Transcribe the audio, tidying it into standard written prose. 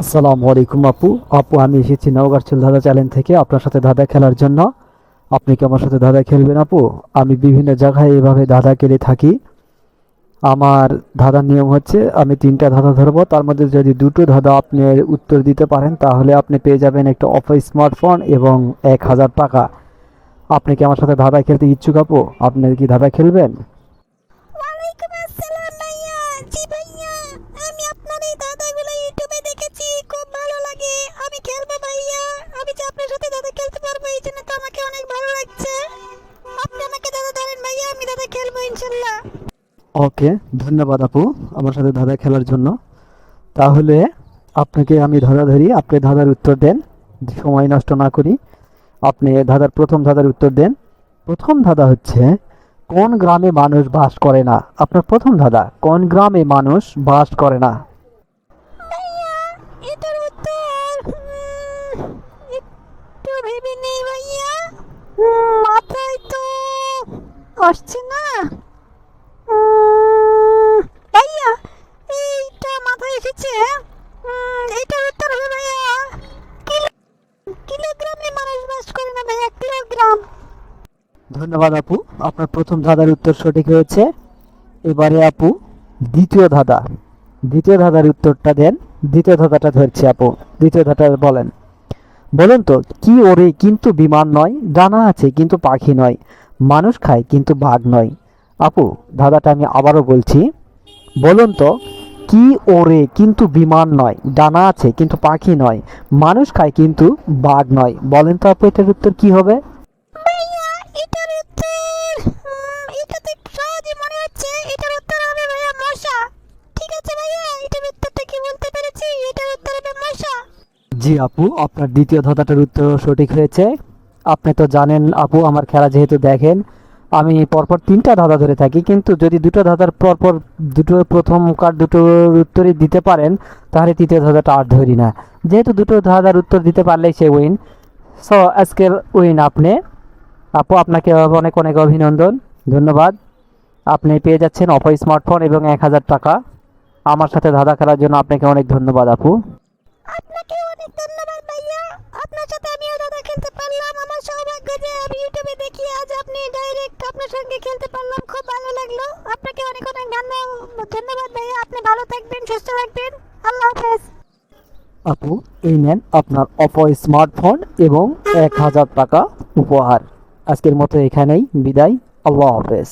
আসসালামু আলাইকুম আপু। আমি এসেছি নওগাঁর ধাঁধা চ্যানেল থেকে আপনার সাথে ধাঁধা খেলার জন্য। আপনি কি আমার সাথে ধাঁধা খেলবেন আপু? আমি বিভিন্ন জায়গায় এভাবে ধাঁধা খেলে থাকি। আমার ধাঁধার নিয়ম হচ্ছে আমি 3টা ধাঁধা ধরবো, তার মধ্যে যদি 2টো ধাঁধা আপনি উত্তর দিতে পারেন তাহলে আপনি পেয়ে যাবেন একটা অপো স্মার্টফোন এবং 1000 টাকা। আপনি কি আমার সাথে ধাঁধা খেলতে ইচ্ছুক আপু? আপনি কি ধাঁধা খেলবেন? ওয়ালাইকুম আসসালাম ভাইয়া। জি ভাইয়া, আমি আপনার এই দাদাগুলো ইউটিউবে দেখেছি, খুব ভালো লাগে। আমি খেলবো ভাইয়া। আমি যে আপনার সাথে দাদা খেলতে পারবো এই জন্য তো আমাকে অনেক ভালো লাগছে। আপনি আমাকে দাদা ধরেন ভাইয়া, আমি দাদা খেলবো ইনশাল্লাহ। ওকে, ধন্যবাদ আপু আমার সাথে ধাঁধা খেলার জন্য। তাহলে আপনাকে আমি ধাঁধা ধরি, আপনি ধাঁধার উত্তর দেন, সময় নষ্ট না করি। আপনি প্রথম ধাঁধার উত্তর দেন। প্রথম ধাঁধা হচ্ছে, কোন গ্রামে মানুষ বাস করে না? আপনার প্রথম ধাঁধা, কোন গ্রামে মানুষ বাস করে না? ভাইয়া, এটার উত্তর একটু ভেবে নেই ভাইয়া। মাথায় তো আসছে না। ভাইয়া, এইটা মাথায় এসেছে। এটার উত্তর হবে ভাইয়া কিলোগ্রামে মানুষ বাস করে না ভাইয়া, কিলোগ্রাম। ধন্যবাদ আপু, আপনার প্রথম ধাঁধার উত্তর সঠিক হয়েছে। এবারে আপু দ্বিতীয় ধাঁধা, দ্বিতীয় ধাঁধার উত্তরটা দেন। দ্বিতীয় ধাঁধাটা ধরছি আপু, দ্বিতীয় ধাঁধাটা বলেন। বলুন তো, কি ওড়ে কিন্তু বিমান নয়, ডানা আছে কিন্তু পাখি নয়, মানুষ খায় কিন্তু বাঘ নয়? আপু, ধাঁধাটা আমি আবারও বলছি। বলুন তো, কি ওড়ে কিন্তু বিমান নয়, ডানা আছে কিন্তু পাখি নয়, মানুষ খায় কিন্তু বাঘ নয়? বলেন তো আপু, এটার উত্তর কি হবে? ভাইয়া, এটার উত্তর এটা তো একটু সহজই মনে হচ্ছে। এটার উত্তর হবে ভাইয়া মশা। ঠিক আছে ভাইয়া, এটার উত্তরটা কি বলতে পেরেছি? এটার উত্তর হবে মশা। জি আপু, আপনার দ্বিতীয় ধাঁধাটার উত্তর সঠিক হয়েছে। আপনি তো জানেন আপু, আমার খেলা যেহেতু দেখেন, আমি পরপর 3টা ধাঁধা ধরে থাকি, কিন্তু যদি 2টো ধাঁধার পরপর প্রথমকার 2টোর উত্তরই দিতে পারেন তাহলে তৃতীয় ধাঁধাটা আর ধরি না। যেহেতু 2টো ধাঁধার উত্তর দিতে পারলেই সে উইন। সো আজকের উইন আপনি। আপু, আপনাকে অনেক অনেক অভিনন্দন, ধন্যবাদ। আপনি পেয়ে যাচ্ছেন অপো স্মার্টফোন এবং 1000 টাকা। আমার সাথে ধাঁধা খেলার জন্য আপনাকে অনেক ধন্যবাদ আপু। আপনাকে অনেক ধন্যবাদ ভাইয়া। আপনার সাথে আমিও দাদা খেলতে পারলাম। আমার সৌভাগ্য যে আমি ইউটিউবে দেখি আজ আপনি ডাইরেক্ট আপনার সঙ্গে খেলতে পারলাম, খুব ভালো লাগলো। আপনাকে অনেক অনেক ধন্যবাদ ভাইয়া। আপনি ভালো থাকবেন, সুস্থ থাকবেন। আল্লাহ হাফেজ। আপু, এই নেন আপনার অপো স্মার্টফোন এবং 1000 টাকা উপহার। আজকের মতো এখানেই বিদায়। আল্লাহ হাফেজ।